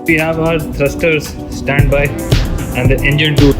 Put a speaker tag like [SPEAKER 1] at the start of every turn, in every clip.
[SPEAKER 1] We have our thrusters standby and the engine too.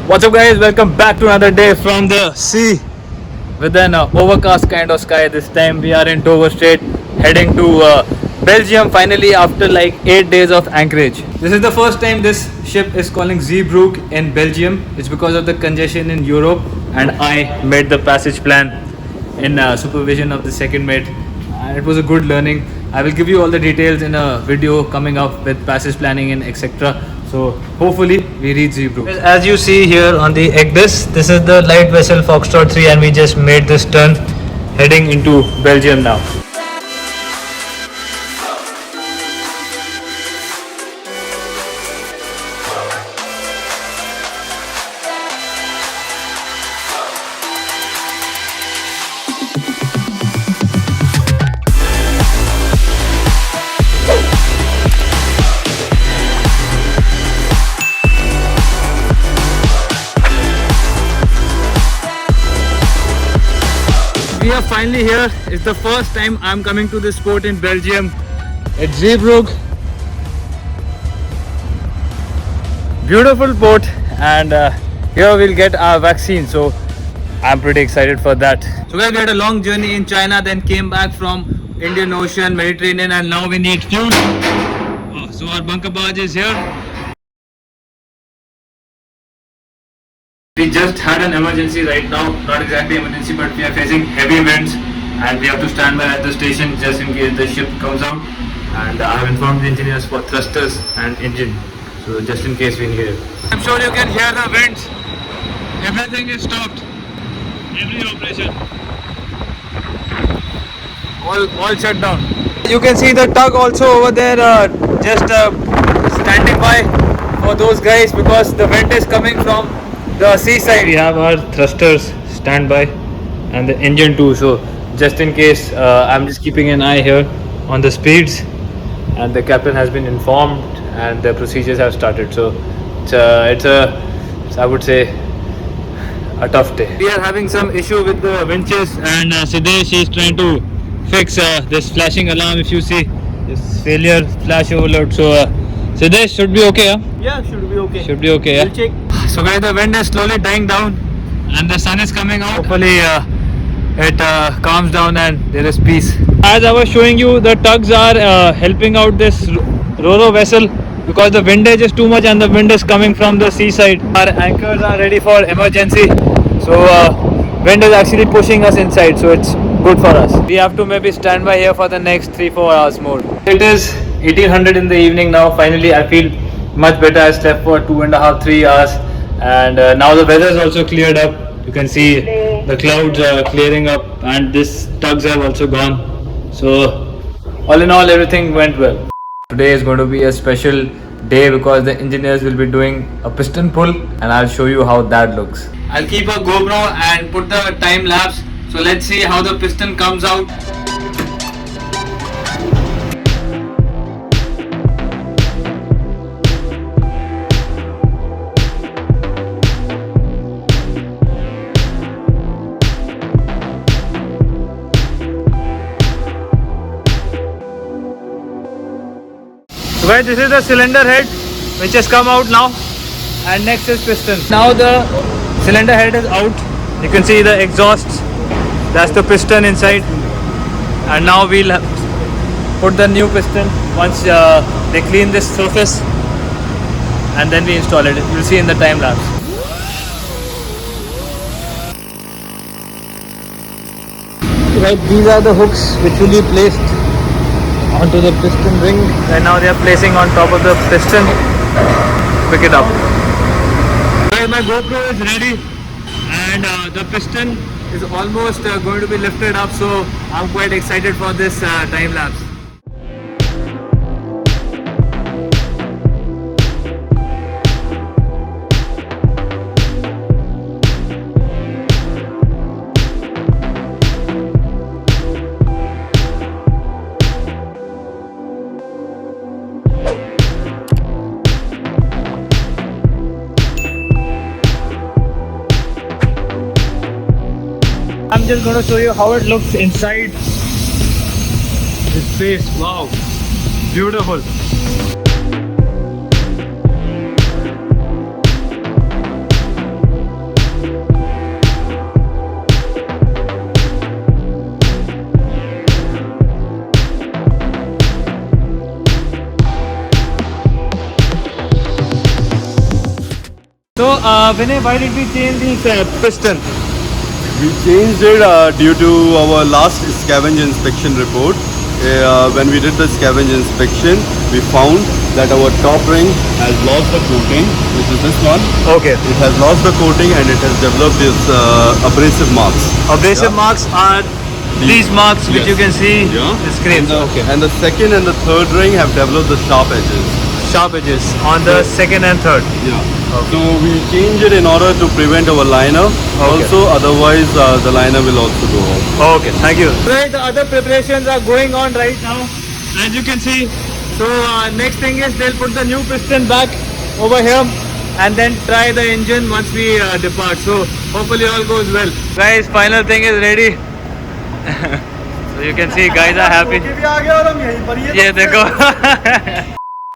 [SPEAKER 1] What's up guys, welcome back to another day from the sea with an overcast kind of sky. This time we are in Dover Strait heading to Belgium finally after like 8 days of anchorage. This is the first time this ship is calling Zeebrugge in Belgium. It's because of the congestion in Europe and I made the passage plan in supervision of the second mate and it was a good learning. I will give you all the details in a video coming up with passage planning and etc. So hopefully we reach Zeebrugge. As you see here on the Egbis, this is the light vessel Foxtrot 3 and we just made this turn heading into Belgium now. We are finally here. It's the first time I'm coming to this port in Belgium. It's Zeebrugge. Beautiful port, and here we'll get our vaccine. So I'm pretty excited for that. So guys, we had a long journey in China, then came back from Indian Ocean, Mediterranean, and now we need fuel. So our bunker barge is here. We just had an emergency right now, not exactly emergency, but we are facing heavy winds and we have to stand by at the station just in case the ship comes out. And I have informed the engineers for thrusters and engine, so just in case we need it. I'm sure you can hear the winds. Everything is stopped. Every operation. All shut down. You can see the tug also over there, just standing by for those guys because the wind is coming from the seaside. We have our thrusters standby and the engine too, so just in case I'm just keeping an eye here on the speeds and the captain has been informed and the procedures have started, so it's I would say a tough day. We are having some issue with the winches and Siddesh is trying to fix this flashing alarm. If you see this failure flash overload, so Siddesh should be okay, huh?
[SPEAKER 2] Yeah, should be okay.
[SPEAKER 1] Should be okay, yeah?
[SPEAKER 2] We'll check.
[SPEAKER 1] So guys, the wind is slowly dying down and the sun is coming out. Hopefully it calms down and there is peace. As I was showing you, the tugs are helping out this Ro-Ro vessel because the windage is too much and the wind is coming from the seaside. Our anchors are ready for emergency, so wind is actually pushing us inside, so it's good for us. We have to maybe stand by here for the next 3-4 hours more. It is 1800 in the evening now. Finally I feel much better. I slept for 2.5-3 hours and now the weather is also cleared up. You can see the clouds are clearing up and these tugs have also gone. So all in all, everything went well. Today is going to be a special day because the engineers will be doing a piston pull and I'll show you how that looks. I'll keep a GoPro and put the time lapse. So let's see how the piston comes out. So guys, this is the cylinder head which has come out now and next is piston. Now the cylinder head is out. You can see the exhaust, that's the piston inside, and now we'll put the new piston once they clean this surface and then we install it. You'll see in the time lapse. Right, these are the hooks which will be placed onto the piston ring and now they are placing on top of the piston. Pick it up. My GoPro is ready and the piston is almost going to be lifted up, so I'm quite excited for this time lapse. I'm just going to show you how it looks inside this space. Wow, beautiful. So, Vinay, why did we change this piston?
[SPEAKER 2] We changed it due to our last scavenge inspection report. When we did the scavenge inspection, we found that our top ring has lost the coating, which is this one.
[SPEAKER 1] Okay.
[SPEAKER 2] It has lost the coating and it has developed these abrasive marks.
[SPEAKER 1] Abrasive marks are these marks which you can see the scrapes.
[SPEAKER 2] And the second and the third ring have developed the sharp edges.
[SPEAKER 1] Sharp edges on the second and third.
[SPEAKER 2] Yeah. So we change it in order to prevent our liner. Also, otherwise the liner will also go off.
[SPEAKER 1] Okay, thank you. Right, the other preparations are going on right now, as you can see. So next thing is they'll put the new piston back over here and then try the engine once we depart. So hopefully all goes well. Guys, final thing is ready. So you can see guys are happy. Yeah, देखो.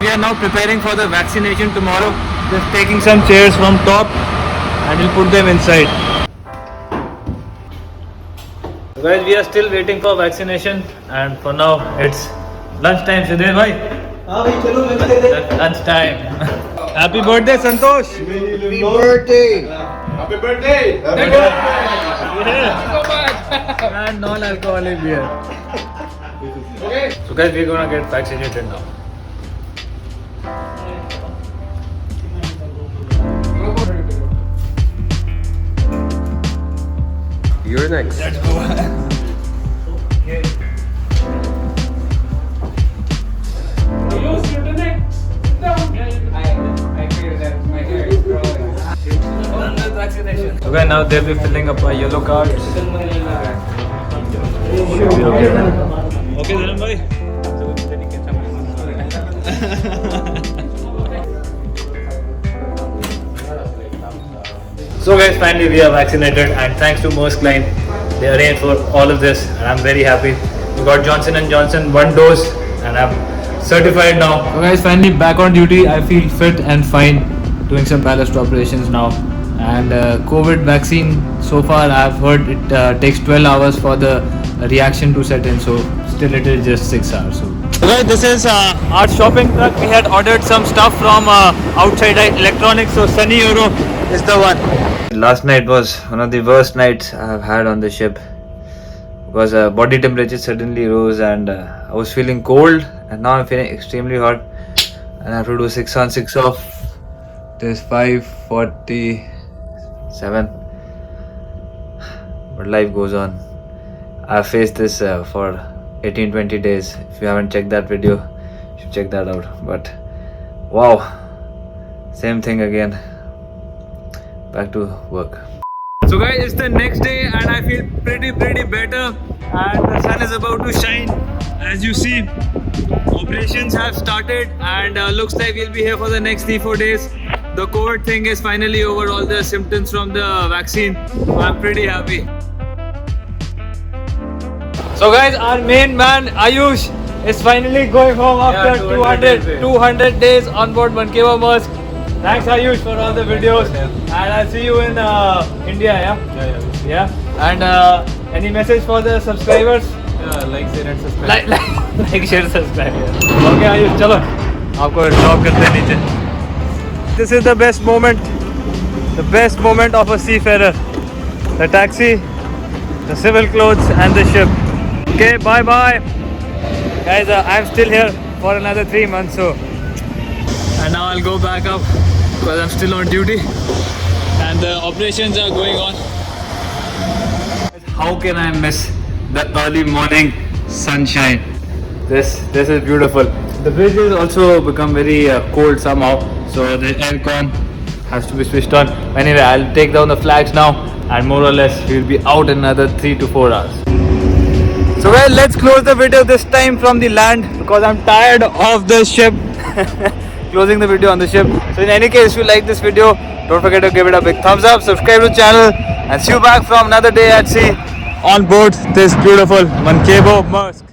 [SPEAKER 1] We are now preparing for the vaccination tomorrow. Just taking some chairs from top and we'll put them inside. So guys, we are still waiting for vaccination and for now it's lunchtime. Sidhe bhai? Lunchtime. Happy birthday, Santosh.
[SPEAKER 2] Happy birthday.
[SPEAKER 3] Happy birthday!
[SPEAKER 1] And non-alcoholic beer.
[SPEAKER 3] Okay.
[SPEAKER 1] So guys, we're gonna get vaccinated now.
[SPEAKER 2] You're next.
[SPEAKER 1] Let's go. Okay. Okay, now they'll be filling up our yellow cards. Should be okay then. Okay, Dharam bhai. So guys, finally we are vaccinated and thanks to Maersk Line, they arranged for all of this and I'm very happy. We got Johnson & Johnson 1 dose and I'm certified now. So guys, finally back on duty. I feel fit and fine doing some ballast operations now. And COVID vaccine, so far I've heard it takes 12 hours for the reaction to set in, so still it is just 6 hours. So guys, this is our shopping truck. We had ordered some stuff from outside electronics, so Sunny Euro is the one. Last night was one of the worst nights I've had on the ship because body temperature suddenly rose and I was feeling cold and now I'm feeling extremely hot and I have to do 6 on 6 off. There's 5:47 but life goes on. I've faced this for 18-20 days. If you haven't checked that video, you should check that out. But wow, same thing again. Back to work. So guys, it's the next day and I feel pretty better and the sun is about to shine. As you see, operations have started and looks like we'll be here for the next 3-4 days. The COVID thing is finally over, all the symptoms from the vaccine. So I'm pretty happy. So guys, our main man Ayush is finally going home after 200 days on board Mankewa Maersk. Thanks Ayush for all the videos and I'll see you in India, yeah? And any message for the subscribers?
[SPEAKER 3] Like, share and subscribe.
[SPEAKER 1] Like, share, subscribe. Okay Ayush, chalo. आपको drop करते हैं नीचे. This is the best moment of a seafarer. The taxi, the civil clothes and the ship. Okay, bye bye. Guys, I'm still here for another 3 months, so. And now I'll go back up because I'm still on duty and the operations are going on. How can I miss the early morning sunshine? This is beautiful. The bridge has also become very cold somehow, so the aircon has to be switched on. Anyway, I'll take down the flags now and more or less we'll be out in another 3 to 4 hours. So guys, let's close the video this time from the land because I'm tired of the ship. Closing the video on the ship. So in any case, if you like this video, don't forget to give it a big thumbs up, subscribe to the channel and see you back from another day at sea. on board this beautiful Manquebo Maersk.